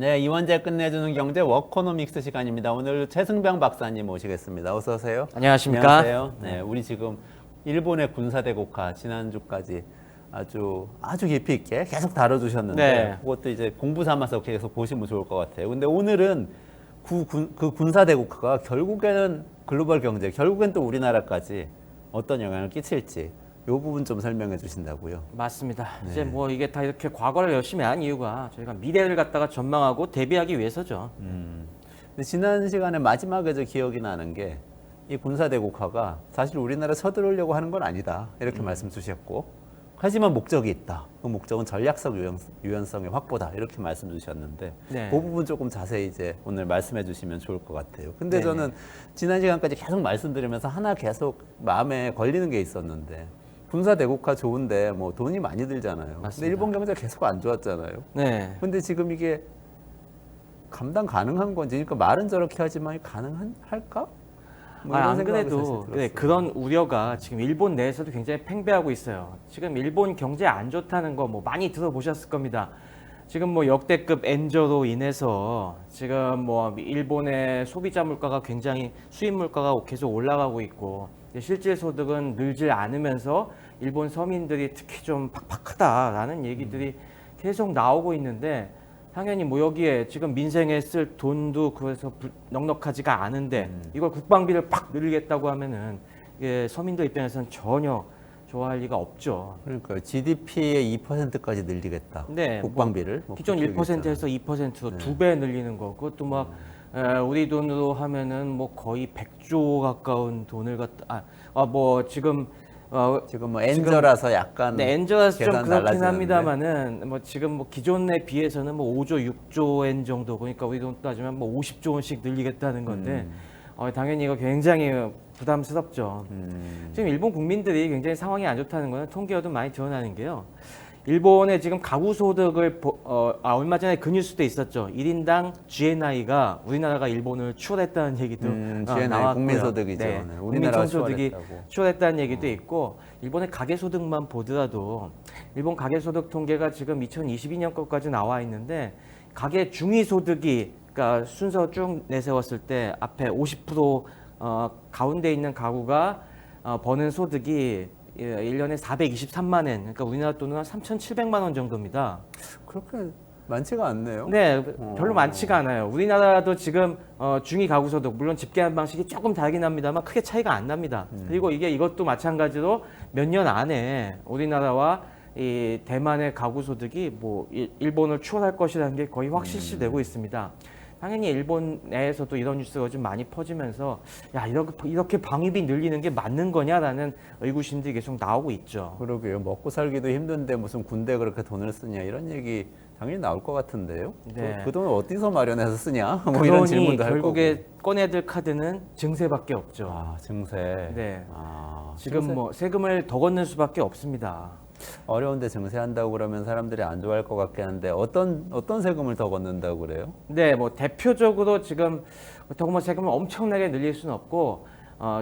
네, 이원재 끝내주는 경제 워커노믹스 시간입니다. 오늘 최승병 박사님 모시겠습니다. 어서 오세요. 안녕하십니까? 안녕하세요. 네, 우리 지금 일본의 군사대국화 지난주까지 아주 깊이 있게 계속 다뤄주셨는데 네. 그것도 이제 공부 삼아서 계속 보시면 좋을 것 같아요. 근데 오늘은 그 군사대국화가 결국에는 글로벌 경제, 결국엔 또 우리나라까지 어떤 영향을 끼칠지 이 부분 좀 설명해 주신다고요. 맞습니다. 네. 이제 뭐 이게 다 이렇게 과거를 열심히 한 이유가 저희가 미래를 갖다가 전망하고 대비하기 위해서죠. 근데 지난 시간에 마지막에 저 기억이 나는 게 이 군사대국화가 사실 우리나라 서두르려고 하는 건 아니다 이렇게 말씀 주셨고, 하지만 목적이 있다. 그 목적은 전략적 유연성의 확보다 이렇게 말씀 주셨는데 네. 그 부분 조금 자세히 이제 오늘 말씀해 주시면 좋을 것 같아요. 근데 네네. 저는 지난 시간까지 계속 말씀드리면서 하나 계속 마음에 걸리는 게 있었는데, 군사대국화 좋은데 뭐 돈이 많이 들잖아요. 근데 맞습니다. 일본 경제 계속 안 좋았잖아요. 네. 근데 지금 이게 감당 가능한 건지, 그러니까 말은 저렇게 하지만 할까? 뭐 이런 안 생각이 그래도 사실 들었어요. 그런 우려가 지금 일본 내에서도 굉장히 팽배하고 있어요. 지금 일본 경제 안 좋다는 거 뭐 많이 들어보셨을 겁니다. 지금 뭐 역대급 엔저로 인해서 지금 뭐 일본의 소비자 물가가 굉장히 수입 물가가 계속 올라가고 있고, 실질 소득은 늘질 않으면서 일본 서민들이 특히 좀 팍팍하다라는 얘기들이 계속 나오고 있는데, 당연히 뭐 여기에 지금 민생에 쓸 돈도 그래서 넉넉하지가 않은데 이걸 국방비를 팍 늘리겠다고 하면은 이게 서민들 입장에서는 전혀 좋아할 리가 없죠. 그러니까 GDP의 2%까지 늘리겠다. 네, 국방비를 뭐 기존 그렇게 얘기했잖아요. 1%에서 2%로 두 배 늘리는 거, 그것도 막 우리 돈으로 하면은 뭐 거의 100조 가까운 돈을 갖다 뭐 지금 지금 뭐 엔저라서 약간 네, 엔저라서 좀 계산 그렇긴 달라지는데. 합니다만은 뭐 지금 뭐 기존에 비해서는 뭐 5조, 6조 엔 정도, 그러니까 우리 돈 따지면 뭐 50조 원씩 늘리겠다는 건데 당연히 이거 굉장히 부담스럽죠. 지금 일본 국민들이 굉장히 상황이 안 좋다는 거는 통계에도 많이 드러나는 게요. 일본의 지금 가구 소득을 얼마 전에 그 뉴스도 있었죠. 1인당 GNI가 우리나라가 일본을 추월했다는 얘기도 GNI 나왔고요. 국민소득이죠. 네, 네, 국민 우리나라가 총소득이 추월했다고. 추월했다는 얘기도 있고, 일본의 가계소득만 보더라도 일본 가계소득 통계가 지금 2022년 것까지 나와 있는데, 가계 중위소득이 그러니까 순서 쭉 내세웠을 때 앞에 50% 가운데 있는 가구가 버는 소득이 1년에 423만 엔, 그러니까 우리나라 돈으로 한 3,700만 원 정도입니다. 그렇게 많지가 않네요. 네, 별로 많지가 않아요. 우리나라도 지금 중위 가구 소득, 물론 집계하는 방식이 조금 다르긴 합니다만 크게 차이가 안 납니다. 그리고 이것도 마찬가지로 몇 년 안에 우리나라와 이 대만의 가구 소득이 뭐 일본을 추월할 것이라는 게 거의 확실시되고 있습니다. 당연히 일본 내에서도 이런 뉴스가 좀 많이 퍼지면서 야, 이렇게 방위비 늘리는 게 맞는 거냐라는 의구심들이 계속 나오고 있죠. 그러게요. 먹고 살기도 힘든데 무슨 군대 그렇게 돈을 쓰냐 이런 얘기 당연히 나올 것 같은데요. 네. 그 돈을 어디서 마련해서 쓰냐? 뭐 그러니 이런 질문도 할 거고. 결국에 꺼내들 카드는 증세밖에 없죠. 아, 증세. 네. 아, 지금 증세. 뭐 세금을 더 걷는 수밖에 없습니다. 어려운데 증세한다고 그러면 사람들이 안 좋아할 것 같긴 한데 어떤 세금을 더 걷는다고 그래요? 네, 뭐 대표적으로 지금 그렇다고 뭐 세금을 엄청나게 늘릴 수는 없고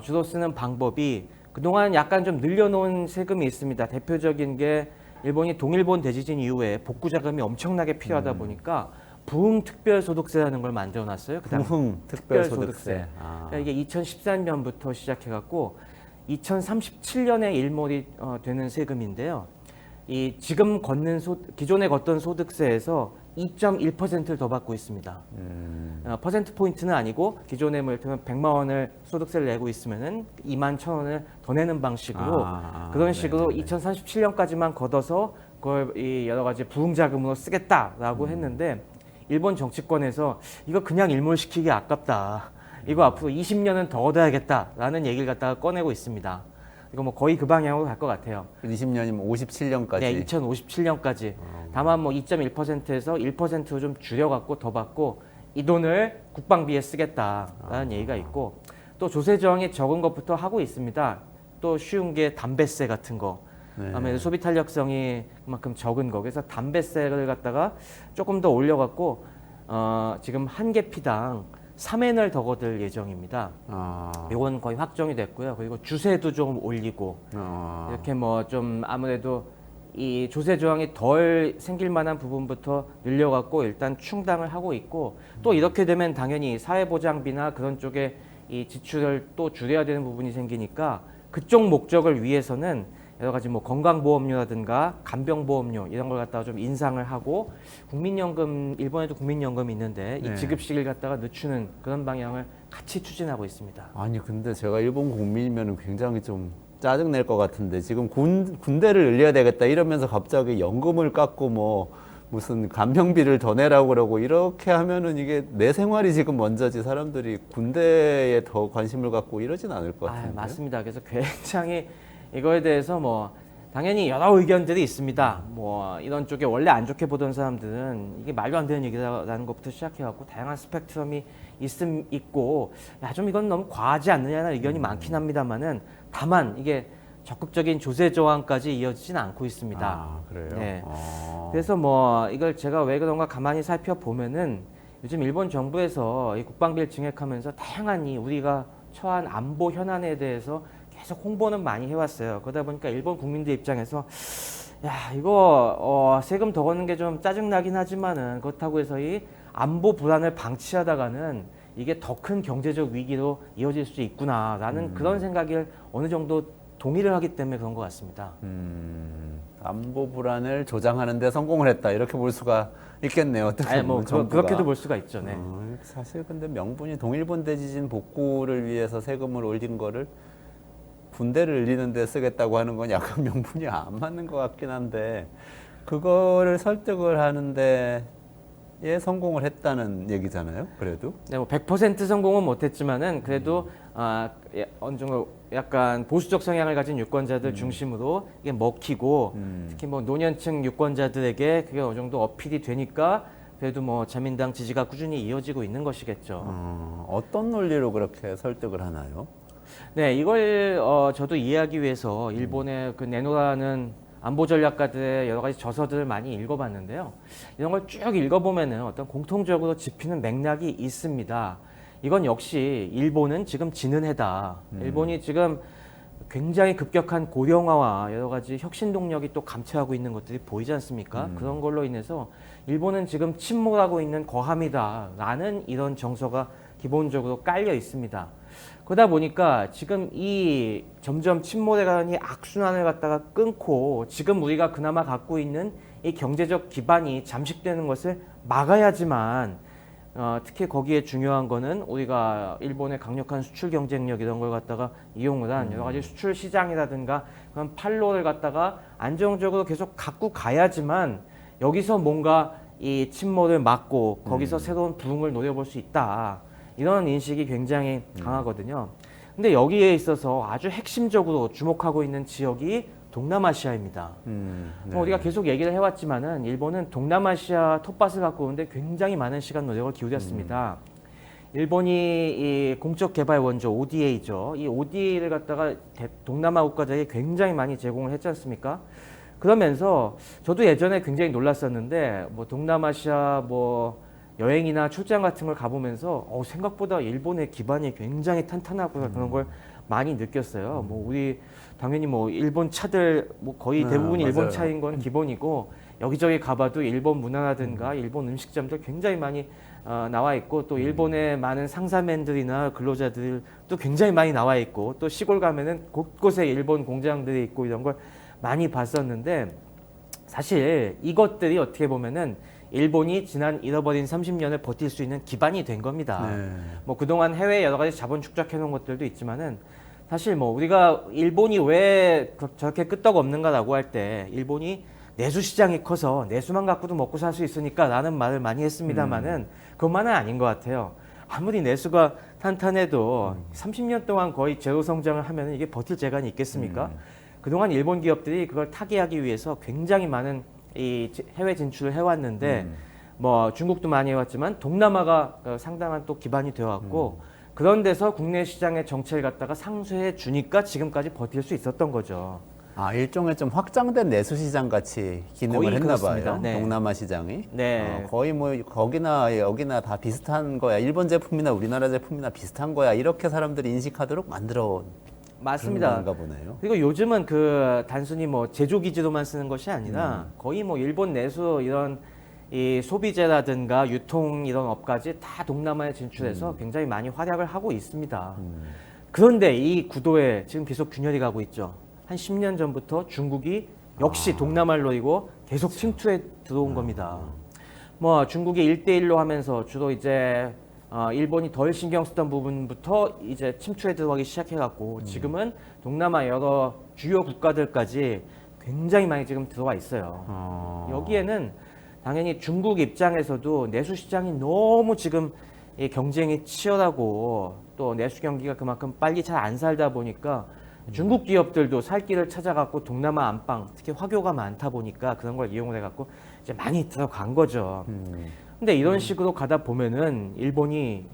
주로 쓰는 방법이 그동안 약간 좀 늘려놓은 세금이 있습니다. 대표적인 게 일본이 동일본 대지진 이후에 복구 자금이 엄청나게 필요하다 보니까 부흥특별소득세라는 걸 만들어놨어요. 부흥 특별소득세. 아. 그러니까 이게 2013년부터 시작해갖고 2037년에 일몰이 되는 세금인데요. 이 지금 기존에 걷던 소득세에서 2.1%를 더 받고 있습니다. 퍼센트 포인트는 아니고 기존에 뭐 이를테면 100만 원을 소득세를 내고 있으면은 2만 1,000원을 더 내는 방식으로 그런 식으로 네네네. 2037년까지만 걷어서 그걸 이 여러 가지 부흥자금으로 쓰겠다라고 했는데, 일본 정치권에서 이거 그냥 일몰시키기 아깝다. 이거 앞으로 20년은 더 얻어야겠다라는 얘기를 갖다가 꺼내고 있습니다. 이거 뭐 거의 그 방향으로 갈 것 같아요. 20년이면 57년까지. 네, 2057년까지. 다만 뭐 2.1%에서 1%로 좀 줄여갖고 더 받고 이 돈을 국방비에 쓰겠다라는 얘기가 있고, 또 조세저항이 적은 것부터 하고 있습니다. 또 쉬운 게 담배세 같은 거. 네. 그다음에 소비 탄력성이 그만큼 적은 거. 그래서 담배세를 갖다가 조금 더 올려갖고 지금 한 개 피당 3엔을 더 거둘 예정입니다. 이건 거의 확정이 됐고요. 그리고 주세도 좀 올리고 이렇게 뭐 좀 아무래도 이 조세 조항이 덜 생길 만한 부분부터 늘려갖고 일단 충당을 하고 있고 또 이렇게 되면 당연히 사회보장비나 그런 쪽에 이 지출을 또 줄여야 되는 부분이 생기니까 그쪽 목적을 위해서는 여러 가지 뭐 건강보험료라든가 간병보험료 이런 걸 갖다가 좀 인상을 하고 국민연금 일본에도 국민연금이 있는데 네. 이 지급 시기를 갖다가 늦추는 그런 방향을 같이 추진하고 있습니다. 아니 근데 제가 일본 국민이면 굉장히 좀 짜증 낼 것 같은데 지금 군대를 늘려야 되겠다 이러면서 갑자기 연금을 깎고 뭐 무슨 간병비를 더 내라고 그러고 이렇게 하면은 이게 내 생활이 지금 먼저지 사람들이 군대에 더 관심을 갖고 이러진 않을 것 같은데. 맞습니다. 그래서 굉장히 이거에 대해서 뭐 당연히 여러 의견들이 있습니다. 뭐 이런 쪽에 원래 안 좋게 보던 사람들은 이게 말도 안 되는 얘기라는 것부터 시작해갖고 다양한 스펙트럼이 있고 야 좀 이건 너무 과하지 않느냐는 의견이 많긴 합니다만은 다만 이게 적극적인 조세 조항까지 이어지진 않고 있습니다. 아, 그래요? 네. 그래서 뭐 이걸 제가 왜 그런가 가만히 살펴보면은 요즘 일본 정부에서 이 국방비를 증액하면서 다양한 이 우리가 처한 안보 현안에 대해서 계속 홍보는 많이 해왔어요. 그러다 보니까 일본 국민들 입장에서 야 이거 세금 더 걷는 게 좀 짜증나긴 하지만은 그렇다고 해서 이 안보 불안을 방치하다가는 이게 더 큰 경제적 위기로 이어질 수 있구나라는 그런 생각을 어느 정도 동의를 하기 때문에 그런 것 같습니다. 안보 불안을 조장하는 데 성공을 했다 이렇게 볼 수가 있겠네요. 어떻게 아니 뭐 보면 정부가. 그렇게도 볼 수가 있죠. 네. 사실 근데 명분이 동일본 대지진 복구를 위해서 세금을 올린 거를 군대를 늘리는 데 쓰겠다고 하는 건 약간 명분이 안 맞는 것 같긴 한데 그거를 설득을 하는데 예 성공을 했다는 얘기잖아요. 그래도 네, 뭐 100% 성공은 못했지만은 그래도 어느 정도 약간 보수적 성향을 가진 유권자들 중심으로 이게 먹히고 특히 뭐 노년층 유권자들에게 그게 어느 정도 어필이 되니까 그래도 뭐 자민당 지지가 꾸준히 이어지고 있는 것이겠죠. 어떤 논리로 그렇게 설득을 하나요? 네, 이걸 저도 이해하기 위해서 일본의 그 내노라는 안보 전략가들의 여러 가지 저서들을 많이 읽어봤는데요. 이런 걸 쭉 읽어보면은 어떤 공통적으로 짚히는 맥락이 있습니다. 이건 역시 일본은 지금 지는 해다. 일본이 지금 굉장히 급격한 고령화와 여러 가지 혁신 동력이 또 감퇴하고 있는 것들이 보이지 않습니까? 그런 걸로 인해서 일본은 지금 침몰하고 있는 거함이다라는 이런 정서가 기본적으로 깔려 있습니다. 그러다 보니까 지금 이 점점 침몰해가는 이 악순환을 갖다가 끊고 지금 우리가 그나마 갖고 있는 이 경제적 기반이 잠식되는 것을 막아야지만 특히 거기에 중요한 거는 우리가 일본의 강력한 수출 경쟁력 이런 걸 갖다가 이용을 한 여러 가지 수출 시장이라든가 그런 판로를 갖다가 안정적으로 계속 갖고 가야지만 여기서 뭔가 이 침몰을 막고 거기서 새로운 부흥을 노려볼 수 있다. 이런 인식이 굉장히 강하거든요. 근데 여기에 있어서 아주 핵심적으로 주목하고 있는 지역이 동남아시아입니다. 네. 우리가 계속 얘기를 해왔지만은 일본은 동남아시아 텃밭을 갖고 오는데 굉장히 많은 시간 노력을 기울였습니다. 일본이 이 공적 개발 원조 ODA죠. 이 ODA를 갖다가 동남아 국가들에게 굉장히 많이 제공을 했지 않습니까? 그러면서 저도 예전에 굉장히 놀랐었는데 뭐 동남아시아 뭐 여행이나 출장 같은 걸 가보면서 생각보다 일본의 기반이 굉장히 탄탄하구나 그런 걸 많이 느꼈어요. 뭐 우리 당연히 뭐 일본 차들 뭐 거의 대부분이 일본 맞아요. 차인 건 기본이고 여기저기 가봐도 일본 문화라든가 일본 음식점들 굉장히 많이 나와 있고 또 일본의 많은 상사맨들이나 근로자들도 굉장히 많이 나와 있고 또 시골 가면은 곳곳에 일본 공장들이 있고 이런 걸 많이 봤었는데 사실 이것들이 어떻게 보면은 일본이 지난 잃어버린 30년을 버틸 수 있는 기반이 된 겁니다. 네. 뭐 그동안 해외에 여러 가지 자본 축적해 놓은 것들도 있지만은 사실 뭐 우리가 일본이 왜 저렇게 끄떡없는가라고 할 때 일본이 내수 시장이 커서 내수만 갖고도 먹고 살 수 있으니까라는 말을 많이 했습니다만은 그것만은 아닌 것 같아요. 아무리 내수가 탄탄해도 30년 동안 거의 제로 성장을 하면 이게 버틸 재간이 있겠습니까? 그동안 일본 기업들이 그걸 타개하기 위해서 굉장히 많은 이 해외 진출을 해왔는데 뭐 중국도 많이 해왔지만 동남아가 상당한 또 기반이 되어왔고 그런 데서 국내 시장의 정체를 갖다가 상쇄해 주니까 지금까지 버틸 수 있었던 거죠. 일종의 좀 확장된 내수 시장 같이 기능을 거의 했나 그렇습니다. 봐요. 네. 동남아 시장이. 네. 거의 뭐 거기나 여기나 다 비슷한 거야. 일본 제품이나 우리나라 제품이나 비슷한 거야. 이렇게 사람들이 인식하도록 만들어 온 맞습니다. 그런가 보네요. 그리고 요즘은 그 단순히 뭐 제조 기지로만 쓰는 것이 아니라 거의 뭐 일본 내수 이런 이 소비재라든가 유통 이런 업까지 다 동남아에 진출해서 굉장히 많이 활약을 하고 있습니다. 그런데 이 구도에 지금 계속 균열이 가고 있죠. 한 10년 전부터 중국이 역시 동남아를 노리고 계속 침투해 들어온 겁니다. 뭐 중국이 1대1로 하면서 주로 이제 일본이 덜 신경 쓰던 부분부터 이제 침투해 들어가기 시작해갖고 지금은 동남아 여러 주요 국가들까지 굉장히 많이 지금 들어와 있어요. 여기에는 당연히 중국 입장에서도 내수 시장이 너무 지금 이 경쟁이 치열하고 또 내수 경기가 그만큼 빨리 잘 안 살다 보니까 중국 기업들도 살 길을 찾아갖고 동남아 안방 특히 화교가 많다 보니까 그런 걸 이용을 해갖고 이제 많이 들어간 거죠. 근데 이런 식으로 가다 보면은 일본이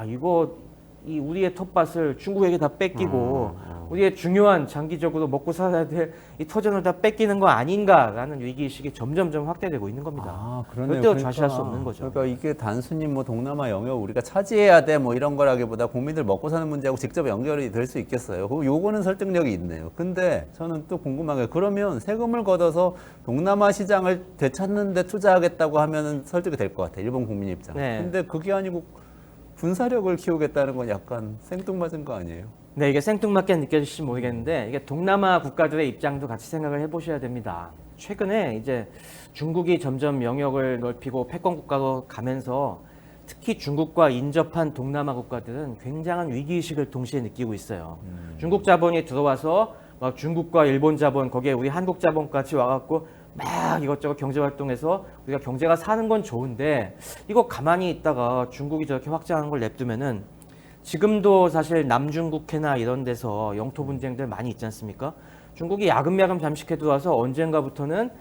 이거 이 우리의 텃밭을 중국에게 다 뺏기고 우리의 중요한 장기적으로 먹고 살아야 될 이 터전을 다 뺏기는 거 아닌가라는 위기의식이 점점점 확대되고 있는 겁니다. 그러네요. 절대로 좌시할 수 없는 거죠. 그러니까 이게 단순히 뭐 동남아 영역 우리가 차지해야 돼 뭐 이런 거라기보다 국민들 먹고 사는 문제하고 직접 연결이 될 수 있겠어요. 요거는 설득력이 있네요. 근데 저는 또 궁금한 게 그러면 세금을 걷어서 동남아 시장을 되찾는 데 투자하겠다고 하면은 설득이 될 것 같아요. 일본 국민 입장. 네. 근데 그게 아니고 군사력을 키우겠다는 건 약간 생뚱맞은 거 아니에요? 네, 이게 생뚱맞게 느껴질지 모르겠는데 이게 동남아 국가들의 입장도 같이 생각을 해보셔야 됩니다. 최근에 이제 중국이 점점 영역을 넓히고 패권 국가로 가면서 특히 중국과 인접한 동남아 국가들은 굉장한 위기의식을 동시에 느끼고 있어요. 중국 자본이 들어와서 막 중국과 일본 자본 거기에 우리 한국 자본까지 와갖고 막 이것저것 경제 활동해서 우리가 경제가 사는 건 좋은데 이거 가만히 있다가 중국이 저렇게 확장하는 걸 냅두면은 지금도 사실 남중국해나 이런 데서 영토 분쟁들 많이 있지 않습니까? 중국이 야금야금 잠식해 들어와서 언젠가부터는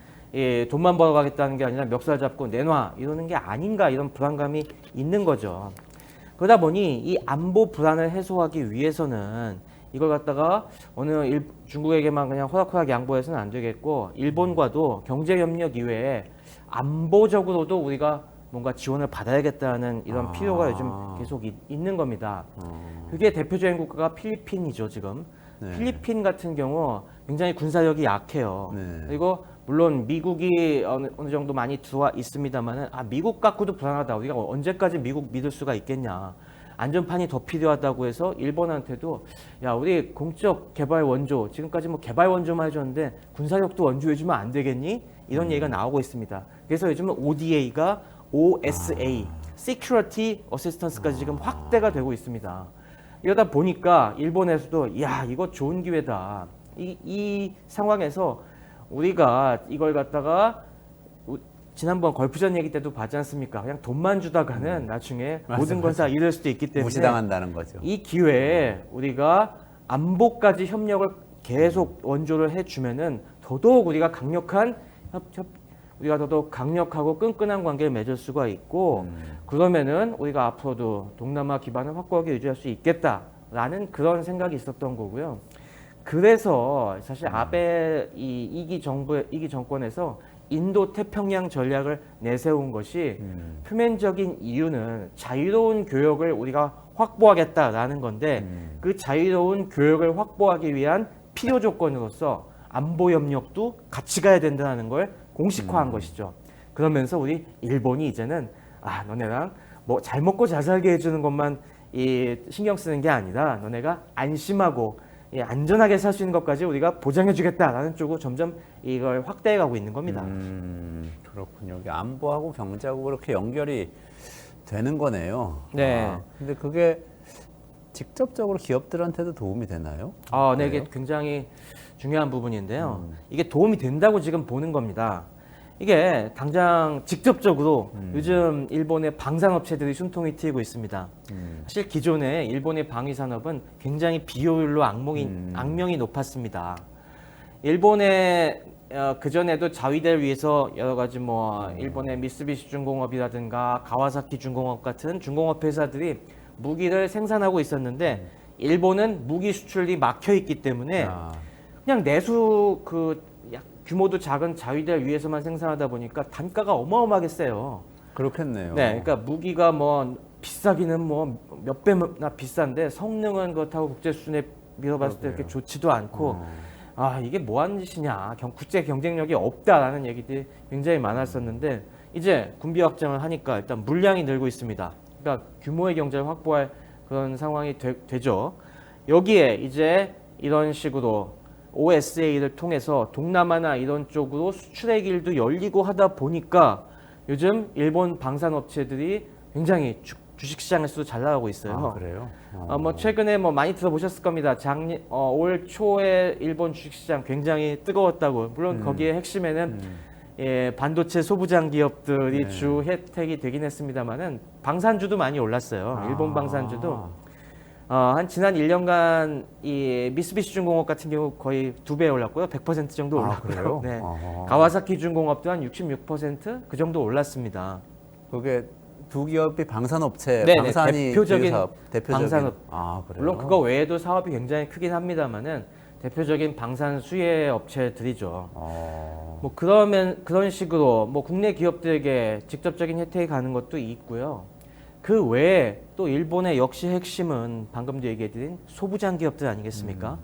돈만 벌어가겠다는 게 아니라 멱살 잡고 내놔 이러는 게 아닌가 이런 불안감이 있는 거죠. 그러다 보니 이 안보 불안을 해소하기 위해서는 이걸 갖다가 어느 중국에게만 그냥 호락호락 양보해서는 안 되겠고 일본과도 경제협력 이외에 안보적으로도 우리가 뭔가 지원을 받아야겠다는 이런 필요가 요즘 계속 있는 겁니다. 그게 대표적인 국가가 필리핀이죠, 지금. 네. 필리핀 같은 경우 굉장히 군사력이 약해요. 네. 그리고 물론 미국이 어느 정도 많이 들어와 있습니다만은 미국 갖고도 불안하다. 우리가 언제까지 미국 믿을 수가 있겠냐. 안전판이 더 필요하다고 해서 일본한테도 야 우리 공적 개발 원조 지금까지 뭐 개발 원조만 해줬는데 군사력도 원조해주면 안 되겠니? 이런 얘기가 나오고 있습니다. 그래서 요즘은 ODA가 OSA, Security Assistance까지 지금 확대가 되고 있습니다. 이러다 보니까 일본에서도 야 이거 좋은 기회다. 이 상황에서 우리가 이걸 갖다가 지난번 걸프전 얘기 때도 봤지 않습니까? 그냥 돈만 주다가는 나중에 모든 건 다 잃을 수도 있기 때문에 무시당한다는 거죠. 이 기회에 우리가 안보까지 협력을 계속 원조를 해주면은 더더욱 우리가 강력하고 끈끈한 관계를 맺을 수가 있고 그러면은 우리가 앞으로도 동남아 기반을 확고하게 유지할 수 있겠다라는 그런 생각이 있었던 거고요. 그래서 사실 아베 이기 정권에서 인도 태평양 전략을 내세운 것이 표면적인 이유는 자유로운 교역을 우리가 확보하겠다라는 건데 그 자유로운 교역을 확보하기 위한 필요 조건으로서 안보 협력도 같이 가야 된다는 걸 공식화한 것이죠. 그러면서 우리 일본이 이제는 너네랑 뭐 잘 먹고 잘 살게 해주는 것만 신경 쓰는 게 아니라 너네가 안심하고 안전하게 살 수 있는 것까지 우리가 보장해주겠다라는 쪽으로 점점 이걸 확대해가고 있는 겁니다. 그렇군요. 이게 안보하고 경제하고 그렇게 연결이 되는 거네요. 네. 근데 그게 직접적으로 기업들한테도 도움이 되나요? 네, 이게 굉장히 중요한 부분인데요. 이게 도움이 된다고 지금 보는 겁니다. 이게 당장 직접적으로 요즘 일본의 방산업체들이 숨통이 트이고 있습니다. 사실 기존에 일본의 방위산업은 굉장히 비효율로 악명이 높았습니다. 일본의 그전에도 자위대를 위해서 여러 가지 일본의 미쓰비시 중공업이라든가 가와사키 중공업 같은 중공업 회사들이 무기를 생산하고 있었는데 일본은 무기 수출이 막혀 있기 때문에 그냥 내수 규모도 작은 자위대를 위해서만 생산하다 보니까 단가가 어마어마하게 세요. 그렇겠네요. 네, 그러니까 무기가 비싸기는 몇 배나 비싼데 성능은 그렇다고 국제 수준에 미뤄봤을 때 그러게요. 이렇게 좋지도 않고 아 이게 뭐 하는 짓이냐 국제 경쟁력이 없다라는 얘기들이 굉장히 많았었는데 이제 군비 확장을 하니까 일단 물량이 늘고 있습니다. 그러니까 규모의 경제를 확보할 그런 상황이 되죠. 여기에 이제 이런 식으로 OSA를 통해서 동남아나 이런 쪽으로 수출의 길도 열리고 하다 보니까 요즘 일본 방산업체들이 굉장히 주식시장에서도 잘 나가고 있어요. 아, 그래요? 뭐 최근에 뭐 많이 들어보셨을 겁니다. 올 초에 일본 주식시장 굉장히 뜨거웠다고. 물론 거기에 핵심에는 예, 반도체 소부장 기업들이 네. 주 혜택이 되긴 했습니다만은 방산주도 많이 올랐어요. 일본 방산주도 한 지난 1년간 이 미쓰비시 중공업 같은 경우 거의 2배 올랐고요. 100% 정도 아, 올랐고요. 그래요? 네. 아하. 가와사키 중공업도 한 66%그 정도 올랐습니다. 그게 두 기업이 방산업체, 네네, 방산이 대표적인 주요 사업, 대표적인 방산업. 아, 그래요? 물론 그거 외에도 사업이 굉장히 크긴 합니다만은 대표적인 방산 수혜 업체들이죠. 뭐 그런 식으로 뭐 국내 기업들에게 직접적인 혜택이 가는 것도 있고요. 그 외에 또 일본의 역시 핵심은 방금도 얘기해드린 소부장 기업들 아니겠습니까?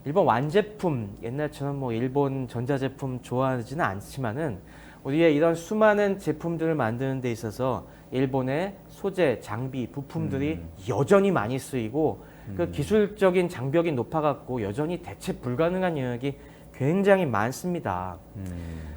일본 완제품 옛날처럼 뭐 일본 전자제품 좋아하지는 않지만은 우리의 이런 수많은 제품들을 만드는 데 있어서 일본의 소재, 장비, 부품들이 여전히 많이 쓰이고 그 기술적인 장벽이 높아갖고 여전히 대체 불가능한 영역이 굉장히 많습니다.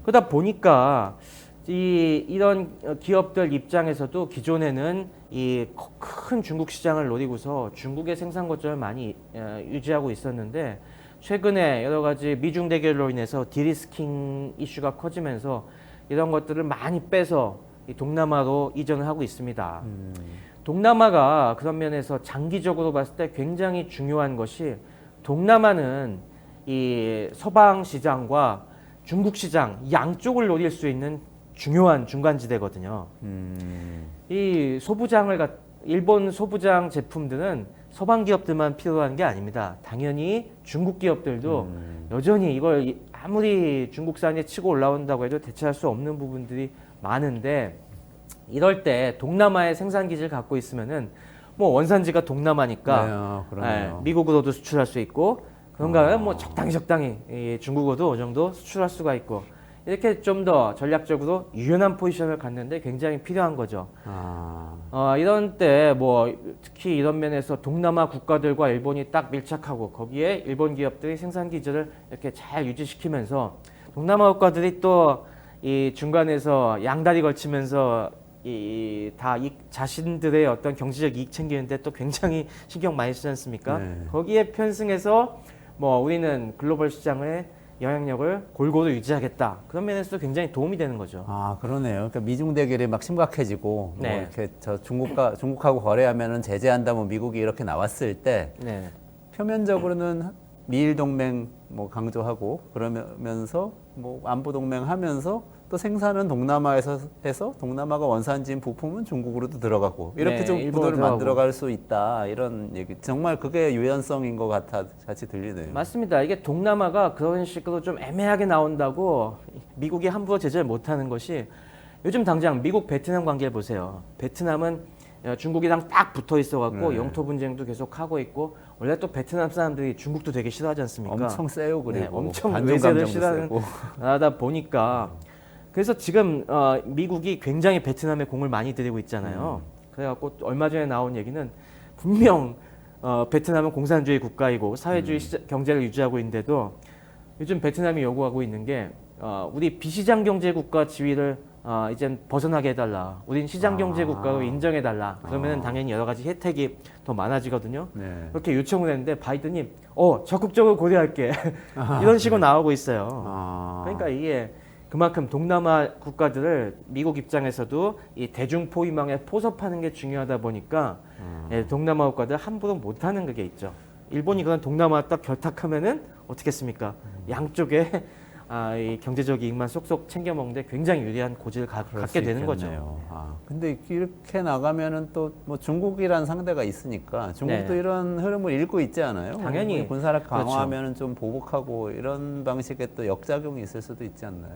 그러다 보니까 이런 기업들 입장에서도 기존에는 이 큰 중국 시장을 노리고서 중국의 생산 거점을 많이 유지하고 있었는데 최근에 여러 가지 미중 대결로 인해서 디리스킹 이슈가 커지면서 이런 것들을 많이 빼서 이 동남아로 이전을 하고 있습니다. 동남아가 그런 면에서 장기적으로 봤을 때 굉장히 중요한 것이 동남아는 이 서방 시장과 중국 시장 양쪽을 노릴 수 있는 중요한 중간지대거든요. 이 일본 소부장 제품들은 서방 기업들만 필요한 게 아닙니다. 당연히 중국 기업들도 여전히 이걸 아무리 중국산이 치고 올라온다고 해도 대체할 수 없는 부분들이 많은데 이럴 때 동남아의 생산 기지를 갖고 있으면은 뭐 원산지가 동남아니까 그러네요. 미국으로도 수출할 수 있고 그런가 하면 뭐 적당히 중국어도 어느 정도 수출할 수가 있고 이렇게 좀 더 전략적으로 유연한 포지션을 갖는데 굉장히 필요한 거죠. 이런 때 뭐 특히 이런 면에서 동남아 국가들과 일본이 딱 밀착하고 거기에 일본 기업들이 생산 기지를 이렇게 잘 유지시키면서 동남아 국가들이 또 이 중간에서 양다리 걸치면서 자신들의 어떤 경제적 이익 챙기는데 또 굉장히 신경 많이 쓰지 않습니까? 네. 거기에 편승해서 뭐 우리는 글로벌 시장의 영향력을 골고루 유지하겠다. 그런 면에서도 굉장히 도움이 되는 거죠. 아, 그러네요. 그러니까 미중 대결이 막 심각해지고 뭐 네. 이렇게 중국하고 거래하면은 제재한다 뭐 미국이 이렇게 나왔을 때 네. 표면적으로는 미일 동맹 뭐 강조하고 그러면서 뭐 안보 동맹 하면서 또 생산은 동남아에서 해서 동남아가 원산지인 부품은 중국으로도 들어가고 이렇게 네, 좀 일본으로 구도를 들어가고. 만들어갈 수 있다 이런 얘기 정말 그게 유연성인 것 같이 들리네요. 맞습니다. 이게 동남아가 그런 식으로 좀 애매하게 나온다고 미국이 함부로 제재를 못하는 것이 요즘 당장 미국 베트남 관계를 보세요. 베트남은 중국이랑 딱 붙어 있어갖고 네. 영토 분쟁도 계속 하고 있고 원래 또 베트남 사람들이 중국도 되게 싫어하지 않습니까? 엄청 세요 그리고 네, 엄청 반중 외세를 감정도 싫어하는 세고. 나라다 보니까 그래서 지금 미국이 굉장히 베트남에 공을 많이 들이고 있잖아요. 그래갖고 얼마 전에 나온 얘기는 분명 베트남은 공산주의 국가이고 사회주의 경제를 유지하고 있는데도 요즘 베트남이 요구하고 있는 게 우리 비시장 경제 국가 지위를 이제 벗어나게 해달라. 우린 시장 경제 국가로 인정해달라. 그러면 당연히 여러 가지 혜택이 더 많아지거든요. 네. 그렇게 요청을 했는데 바이든이 적극적으로 고려할게. 이런 식으로 나오고 있어요. 그러니까 이게 그만큼 동남아 국가들을 미국 입장에서도 이 대중 포위망에 포섭하는 게 중요하다 보니까 동남아 국가들 함부로 못하는 그게 있죠. 일본이 그런 동남아 딱 결탁하면은 어떻겠습니까? 양쪽에 이 경제적 이익만 쏙쏙 챙겨 먹는데 굉장히 유리한 고지를 갖게 되는 거죠. 근데 이렇게 나가면은 또 뭐 중국이란 상대가 있으니까 중국도 네. 이런 흐름을 읽고 있지 않아요? 당연히. 군사력 그렇죠. 강화하면은 좀 보복하고 이런 방식의 또 역작용이 있을 수도 있지 않나요?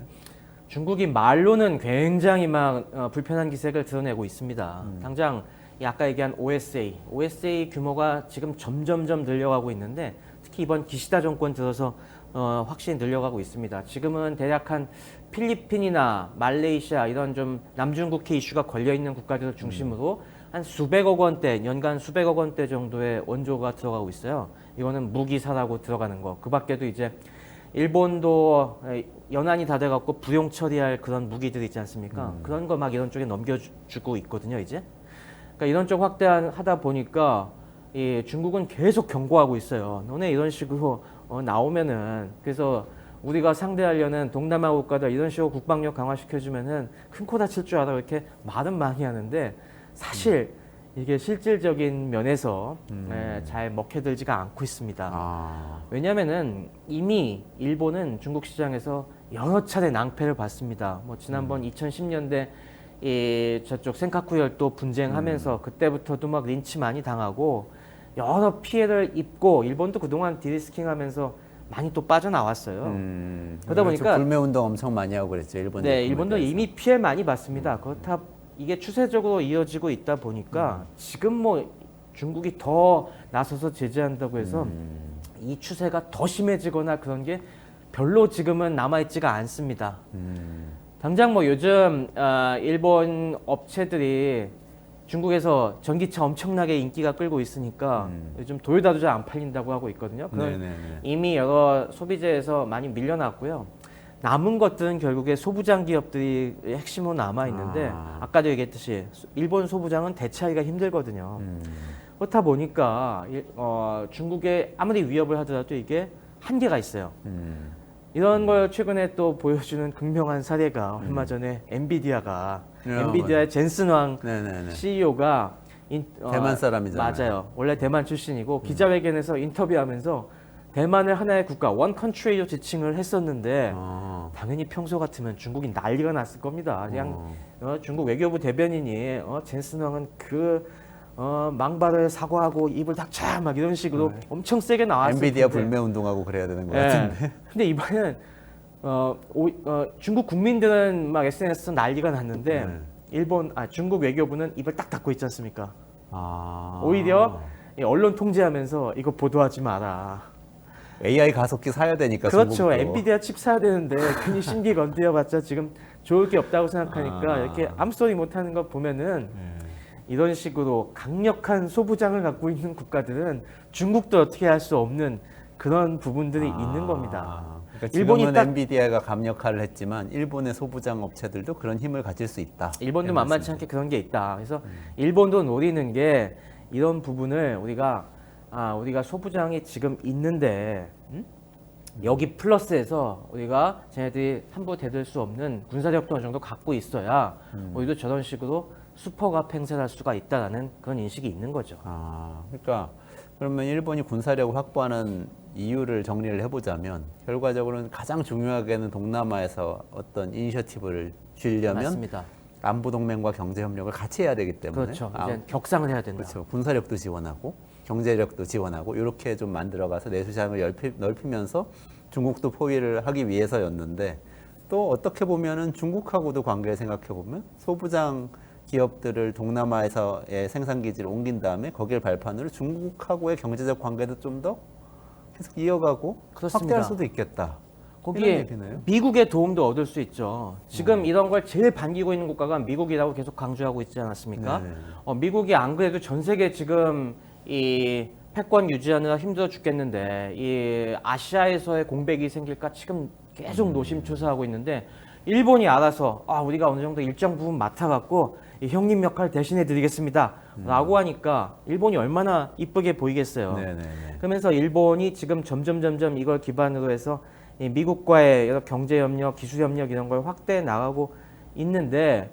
중국이 말로는 굉장히 막 불편한 기색을 드러내고 있습니다. 당장 아까 얘기한 OSA 규모가 지금 점점점 늘려가고 있는데 특히 특히 이번 기시다 정권 들어서 확실히 늘려가고 있습니다. 지금은 대략 한 필리핀이나 말레이시아 이런 좀 남중국해 이슈가 걸려 있는 국가들을 중심으로 한 수백억 원대, 연간 수백억 원대 정도의 원조가 들어가고 있어요. 이거는 무기 사라고 들어가는 거. 그 밖에도 이제 일본도 연한이 다 돼갖고 부용 처리할 그런 무기들 있지 않습니까? 그런 거 막 이런 쪽에 넘겨주고 있거든요, 이제. 그러니까 이런 쪽 확대하다 보니까 이 중국은 계속 경고하고 있어요. 너네 이런 식으로 나오면은 그래서 우리가 상대하려는 동남아 국가들 이런 식으로 국방력 강화시켜주면은 큰 코 다칠 줄 알아 이렇게 말은 많이 하는데 사실 이게 실질적인 면에서 잘 먹혀들지가 않고 있습니다. 아. 왜냐면은 이미 일본은 중국 시장에서 여러 차례 낭패를 봤습니다. 뭐 지난번 2010년대 이 저쪽 센카쿠 열도 분쟁하면서 그때부터도 막 린치 많이 당하고 여러 피해를 입고 일본도 그동안 디리스킹하면서 많이 또 빠져나왔어요. 그러다 보니까 불매 운동 엄청 많이 하고 그랬죠. 일본. 네, 일본도 이미 피해 많이 봤습니다. 그렇다 이게 추세적으로 이어지고 있다 보니까 지금 뭐 중국이 더 나서서 제재한다고 해서 이 추세가 더 심해지거나 그런 게 별로 지금은 남아있지가 않습니다. 당장 뭐 요즘 일본 업체들이 중국에서 전기차 엄청나게 인기가 끌고 있으니까 요즘 도요타도 잘 안 팔린다고 하고 있거든요. 그건 네네네. 이미 여러 소비재에서 많이 밀려났고요. 남은 것들은 결국에 소부장 기업들이 핵심으로 남아 있는데 아까도 얘기했듯이 일본 소부장은 대체하기가 힘들거든요. 그렇다 보니까 중국에 아무리 위협을 하더라도 이게 한계가 있어요. 이런 걸 최근에 또 보여주는 극명한 사례가 얼마 전에 엔비디아가 엔비디아의 젠슨 왕 네네네. CEO가 대만 사람이잖아요. 맞아요. 원래 대만 출신이고 기자회견에서 인터뷰하면서 대만을 하나의 국가, 원 컨트리로 지칭을 했었는데 당연히 평소 같으면 중국이 난리가 났을 겁니다. 그냥 중국 외교부 대변인이 젠슨 왕은 그 망발을 사과하고 입을 닥쳐 막 이런 식으로 엄청 세게 나왔을 엔비디아 텐데. 불매 운동하고 그래야 되는 것 예. 같은데. 근데 이번에는 중국 국민들은 막 SNS에서 난리가 났는데 중국 외교부는 입을 딱 닫고 있지 않습니까? 오히려 이 언론 통제하면서 이거 보도하지 마라. AI 가속기 사야 되니까. 그렇죠. 중국도. 엔비디아 칩 사야 되는데 괜히 심기 건드려봤자 지금 좋을 게 없다고 생각하니까 이렇게 아무 소리 못하는 거 보면은 이런 식으로 강력한 소부장을 갖고 있는 국가들은 중국도 어떻게 할 수 없는 그런 부분들이 있는 겁니다. 그러니까 일본이 지금은 딱 엔비디아가 감역할을 했지만 일본의 소부장 업체들도 그런 힘을 가질 수 있다. 일본도 이런 만만치 말씀이죠. 않게 그런 게 있다. 그래서 일본도 노리는 게 이런 부분을 우리가 소부장이 지금 있는데 여기 플러스해서 우리가 쟤네들이 함부로 대들 수 없는 군사력도 어느 정도 갖고 있어야 우리도 저런 식으로 슈퍼갑 행세를 할 수가 있다라는 그런 인식이 있는 거죠. 그러니까 그러면 일본이 군사력을 확보하는 이유를 정리를 해보자면 결과적으로는 가장 중요하게는 동남아에서 어떤 이니셔티브를 쥐려면 맞습니다. 안보 동맹과 경제 협력을 같이 해야 되기 때문에 그렇죠. 이제 격상을 해야 된다. 그렇죠. 군사력도 지원하고 경제력도 지원하고 이렇게 좀 만들어가서 내수시장을 넓히면서 중국도 포위를 하기 위해서였는데 또 어떻게 보면은 중국하고도 관계를 생각해 보면 소부장 기업들을 동남아에서의 생산 기지를 옮긴 다음에 거기를 발판으로 중국하고의 경제적 관계도 좀 더 계속 이어가고 그렇습니다. 확대할 수도 있겠다. 이런 거기에 얘기네요. 미국의 도움도 얻을 수 있죠. 지금 이런 걸 제일 반기고 있는 국가가 미국이라고 계속 강조하고 있지 않았습니까? 네. 미국이 안 그래도 전 세계 지금 이 패권 유지하느라 힘들어 죽겠는데 이 아시아에서의 공백이 생길까 지금 계속 노심초사하고 있는데 일본이 알아서 우리가 어느 정도 일정 부분 맡아갖고 이 형님 역할 대신해 드리겠습니다 라고 하니까 일본이 얼마나 이쁘게 보이겠어요. 네네네. 그러면서 일본이 지금 점점 이걸 기반으로 해서 이 미국과의 여러 경제 협력, 기술 협력 이런 걸 확대해 나가고 있는데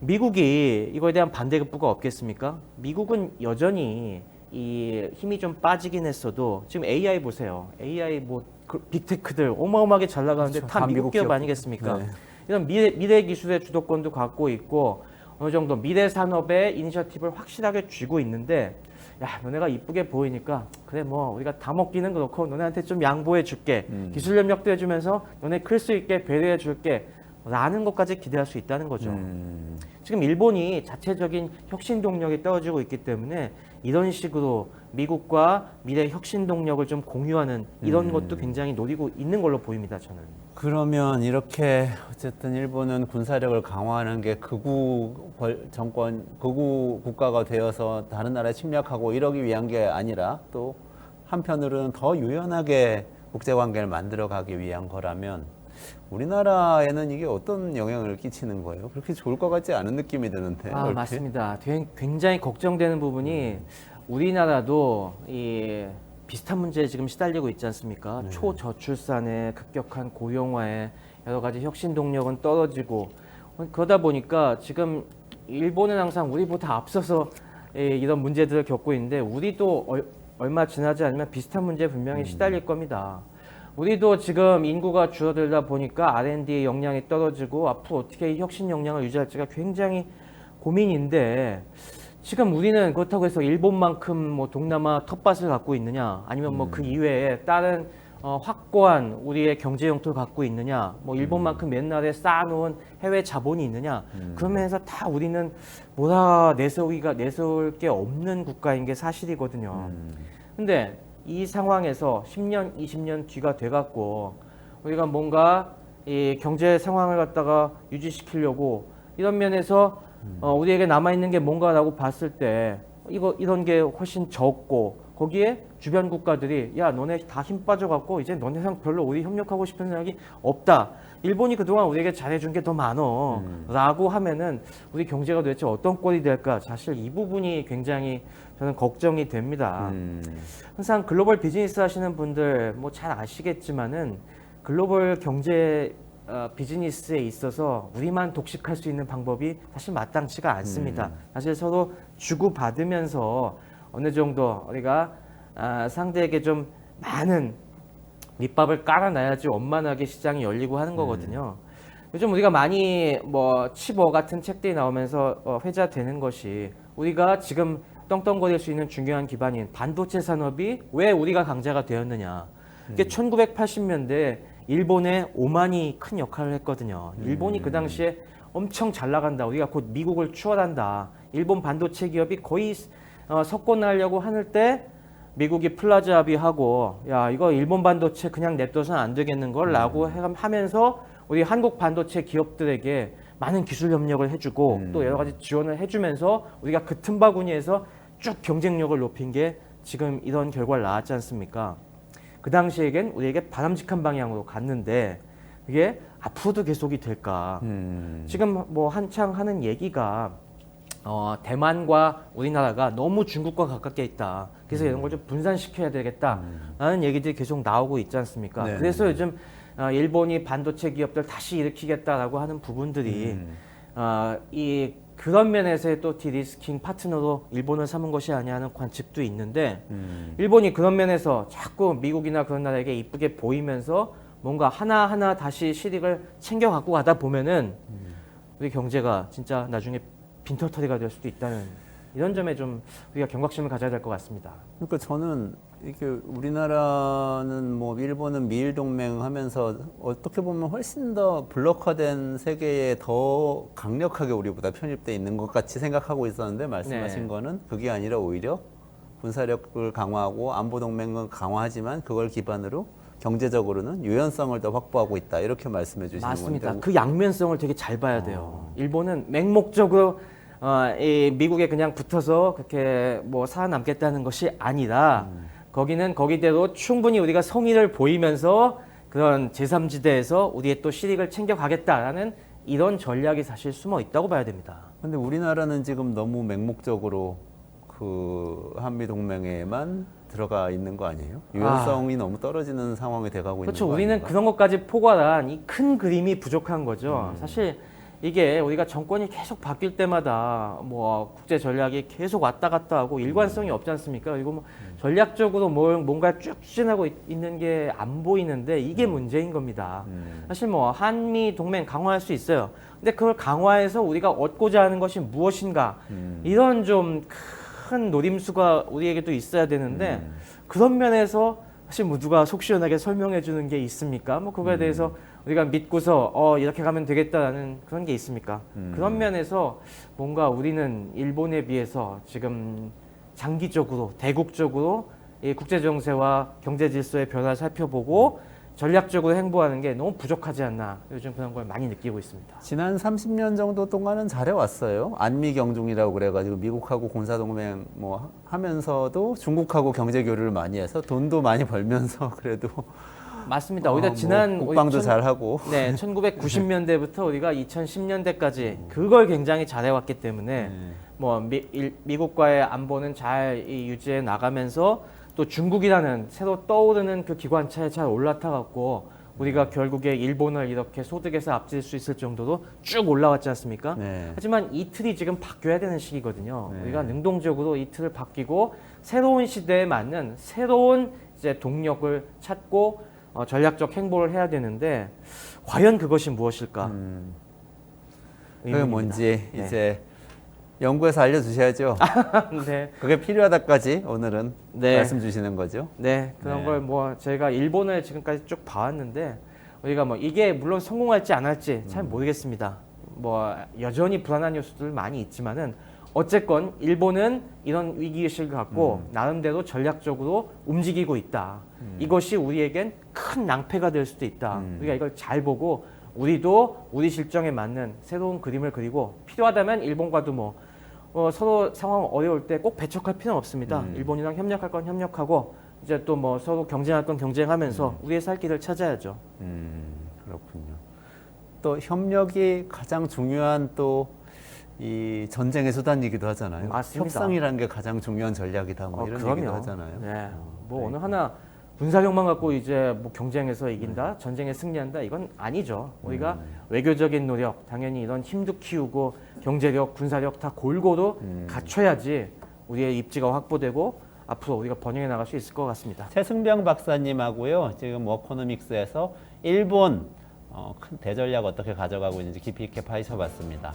미국이 이거에 대한 반대급부가 없겠습니까? 미국은 여전히 이 힘이 좀 빠지긴 했어도 지금 AI 보세요. AI 빅테크들 어마어마하게 잘 나가는데 그렇죠. 다 미국 기업 아니겠습니까? 네. 이런 미래 기술의 주도권도 갖고 있고 어느 정도 미래 산업의 이니셔티브를 확실하게 쥐고 있는데 야, 너네가 이쁘게 보이니까 그래 뭐 우리가 다 먹기는 그렇고 너네한테 좀 양보해 줄게. 기술 협력도 해주면서 너네 클 수 있게 배려해 줄게. 라는 것까지 기대할 수 있다는 거죠. 지금 일본이 자체적인 혁신 동력이 떨어지고 있기 때문에 이런 식으로 미국과 미래 혁신 동력을 좀 공유하는 이런 것도 굉장히 노리고 있는 걸로 보입니다. 저는. 그러면 이렇게 어쨌든 일본은 군사력을 강화하는 게 정권, 극우 국가가 되어서 다른 나라에 침략하고 이러기 위한 게 아니라 또 한편으로는 더 유연하게 국제관계를 만들어가기 위한 거라면 우리나라에는 이게 어떤 영향을 끼치는 거예요? 그렇게 좋을 것 같지 않은 느낌이 드는데. 아, 얼핏? 맞습니다. 굉장히 걱정되는 부분이 우리나라도 이 비슷한 문제에 지금 시달리고 있지 않습니까? 초저출산에 급격한 고령화에 여러 가지 혁신 동력은 떨어지고 그러다 보니까 지금 일본은 항상 우리보다 앞서서 이런 문제들을 겪고 있는데 우리도 얼마 지나지 않으면 비슷한 문제에 분명히 시달릴 겁니다. 우리도 지금 인구가 줄어들다 보니까 R&D 역량이 떨어지고 앞으로 어떻게 이 혁신 역량을 유지할지가 굉장히 고민인데 지금 우리는 그렇다고 해서 일본만큼 뭐 동남아 텃밭을 갖고 있느냐 아니면 뭐 그 이외에 다른 확고한 우리의 경제 영토를 갖고 있느냐 뭐 일본만큼 옛날에 쌓아놓은 해외 자본이 있느냐 그런 면에서 다 우리는 내세울 게 없는 국가인 게 사실이거든요. 근데 이 상황에서 10년, 20년 뒤가 돼갖고 우리가 뭔가 이 경제 상황을 갖다가 유지시키려고 이런 면에서 우리에게 남아있는 게 뭔가라고 봤을 때 이런 게 훨씬 적고 거기에 주변 국가들이 야 너네 다 힘 빠져갖고 이제 너네랑 별로 우리 협력하고 싶은 생각이 없다. 일본이 그동안 우리에게 잘해준 게 더 많어 라고 하면은 우리 경제가 도대체 어떤 꼴이 될까 사실 이 부분이 굉장히 저는 걱정이 됩니다. 항상 글로벌 비즈니스 하시는 분들 뭐 잘 아시겠지만은 글로벌 경제 비즈니스에 있어서 우리만 독식할 수 있는 방법이 사실 마땅치가 않습니다. 사실 서로 주고받으면서 어느 정도 우리가 상대에게 좀 많은 밑밥을 깔아놔야지 원만하게 시장이 열리고 하는 거거든요. 요즘 우리가 많이 뭐 치버 같은 책들이 나오면서 회자되는 것이 우리가 지금 떵떵거릴 수 있는 중요한 기반인 반도체 산업이 왜 우리가 강자가 되었느냐. 이게 1980년대 일본의 오만이 큰 역할을 했거든요. 일본이 그 당시에 엄청 잘 나간다. 우리가 곧 미국을 추월한다. 일본 반도체 기업이 거의 석권하려고 하는 때 미국이 플라자 합의하고 야 이거 일본 반도체 그냥 냅둬서는 안 되겠는걸 라고 하면서 우리 한국 반도체 기업들에게 많은 기술 협력을 해주고 또 여러 가지 지원을 해주면서 우리가 그 틈바구니에서 쭉 경쟁력을 높인 게 지금 이런 결과를 낳았지 않습니까? 그 당시에겐 우리에게 바람직한 방향으로 갔는데 그게 앞으로도 계속이 될까? 지금 뭐 한창 하는 얘기가 대만과 우리나라가 너무 중국과 가깝게 있다. 그래서 이런 걸 좀 분산시켜야 되겠다라는 얘기들이 계속 나오고 있지 않습니까? 네. 그래서 요즘 일본이 반도체 기업들 다시 일으키겠다라고 하는 부분들이 그런 면에서의 또 디리스킹 파트너로 일본을 삼은 것이 아니냐 하는 관측도 있는데 일본이 그런 면에서 자꾸 미국이나 그런 나라에게 이쁘게 보이면서 뭔가 하나하나 다시 실익을 챙겨 갖고 가다 보면은 우리 경제가 진짜 나중에 빈털터리가 될 수도 있다는 이런 점에 좀 우리가 경각심을 가져야 될 것 같습니다. 그러니까 저는 이게 우리나라는 뭐 일본은 미일 동맹 하면서 어떻게 보면 훨씬 더 블록화된 세계에 더 강력하게 우리보다 편입돼 있는 것 같이 생각하고 있었는데 말씀하신 네. 거는 그게 아니라 오히려 군사력을 강화하고 안보 동맹은 강화하지만 그걸 기반으로 경제적으로는 유연성을 더 확보하고 있다 이렇게 말씀해 주시는 맞습니다. 건데 그 양면성을 되게 잘 봐야 돼요. 일본은 맹목적으로 이 미국에 그냥 붙어서 그렇게 뭐 살아남겠다는 것이 아니라 거기는 거기대로 충분히 우리가 성의를 보이면서 그런 제3지대에서 우리의 또 실익을 챙겨가겠다라는 이런 전략이 사실 숨어 있다고 봐야 됩니다. 근데 우리나라는 지금 너무 맹목적으로 그 한미 동맹에만 들어가 있는 거 아니에요? 유연성이 너무 떨어지는 상황이 돼가고 그렇죠. 있는 거 우리는 아닌가? 그런 것까지 포괄한 이 큰 그림이 부족한 거죠. 사실 이게 우리가 정권이 계속 바뀔 때마다 뭐 국제 전략이 계속 왔다 갔다 하고 일관성이 없지 않습니까? 그리고 뭐 전략적으로 뭔가 쭉 추진하고 있는 게 안 보이는데 이게 문제인 겁니다. 사실 뭐 한미 동맹 강화할 수 있어요. 근데 그걸 강화해서 우리가 얻고자 하는 것이 무엇인가? 이런 좀 큰 노림수가 우리에게도 있어야 되는데 그런 면에서 사실 뭐 누가 속 시원하게 설명해 주는 게 있습니까? 뭐 그거에 대해서 우리가 믿고서 이렇게 가면 되겠다라는 그런 게 있습니까? 그런 면에서 뭔가 우리는 일본에 비해서 지금 장기적으로 대국적으로 이 국제 정세와 경제 질서의 변화를 살펴보고 전략적으로 행보하는 게 너무 부족하지 않나 요즘 그런 걸 많이 느끼고 있습니다. 지난 30년 정도 동안은 잘해왔어요. 안미경중이라고 그래가지고 미국하고 군사동맹 뭐 하면서도 중국하고 경제 교류를 많이 해서 돈도 많이 벌면서 그래도 맞습니다. 오히려 뭐 지난 국방도 잘하고 네, 1990년대부터 우리가 2010년대까지 그걸 굉장히 잘해왔기 때문에 뭐 미국과의 안보는 잘 유지해 나가면서 또 중국이라는 새로 떠오르는 그 기관차에 잘 올라타갖고 우리가 결국에 일본을 이렇게 소득에서 앞질 수 있을 정도로 쭉 올라왔지 않습니까? 네. 하지만 이 틀이 지금 바뀌어야 되는 시기거든요. 네. 우리가 능동적으로 이 틀을 바뀌고 새로운 시대에 맞는 새로운 이제 동력을 찾고 전략적 행보를 해야 되는데 과연 그것이 무엇일까? 그게 의문입니다. 뭔지 네. 이제 연구해서 알려주셔야죠. 네. 그게 필요하다까지 오늘은 네. 말씀 주시는 거죠. 네, 그런 네. 걸 뭐 저희가 일본을 지금까지 쭉 봐왔는데 우리가 뭐 이게 물론 성공할지 안 할지 잘 모르겠습니다. 뭐 여전히 불안한 요소들 많이 있지만은 어쨌건 일본은 이런 위기의식을 갖고 나름대로 전략적으로 움직이고 있다. 이것이 우리에겐 큰 낭패가 될 수도 있다. 우리가 이걸 잘 보고 우리도 우리 실정에 맞는 새로운 그림을 그리고 필요하다면 일본과도 뭐 서로 상황 어려울 때 꼭 배척할 필요는 없습니다. 일본이랑 협력할 건 협력하고 이제 또 뭐 서로 경쟁할 건 경쟁하면서 우리의 살 길을 찾아야죠. 그렇군요. 또 협력이 가장 중요한 또 이 전쟁의 수단이기도 하잖아요. 맞습니다. 협상이라는 게 가장 중요한 전략이다. 뭐 이런 그럼요. 얘기도 하잖아요. 네. 뭐 어느 하나 군사력만 갖고 이제 뭐 경쟁에서 이긴다, 전쟁에 승리한다 이건 아니죠. 우리가 외교적인 노력, 당연히 이런 힘도 키우고 경제력, 군사력 다 골고루 갖춰야지 우리의 입지가 확보되고 앞으로 우리가 번영해 나갈 수 있을 것 같습니다. 최승병 박사님하고요. 지금 워코노믹스에서 일본 큰 대전략 어떻게 가져가고 있는지 깊이 있게 파헤쳐봤습니다.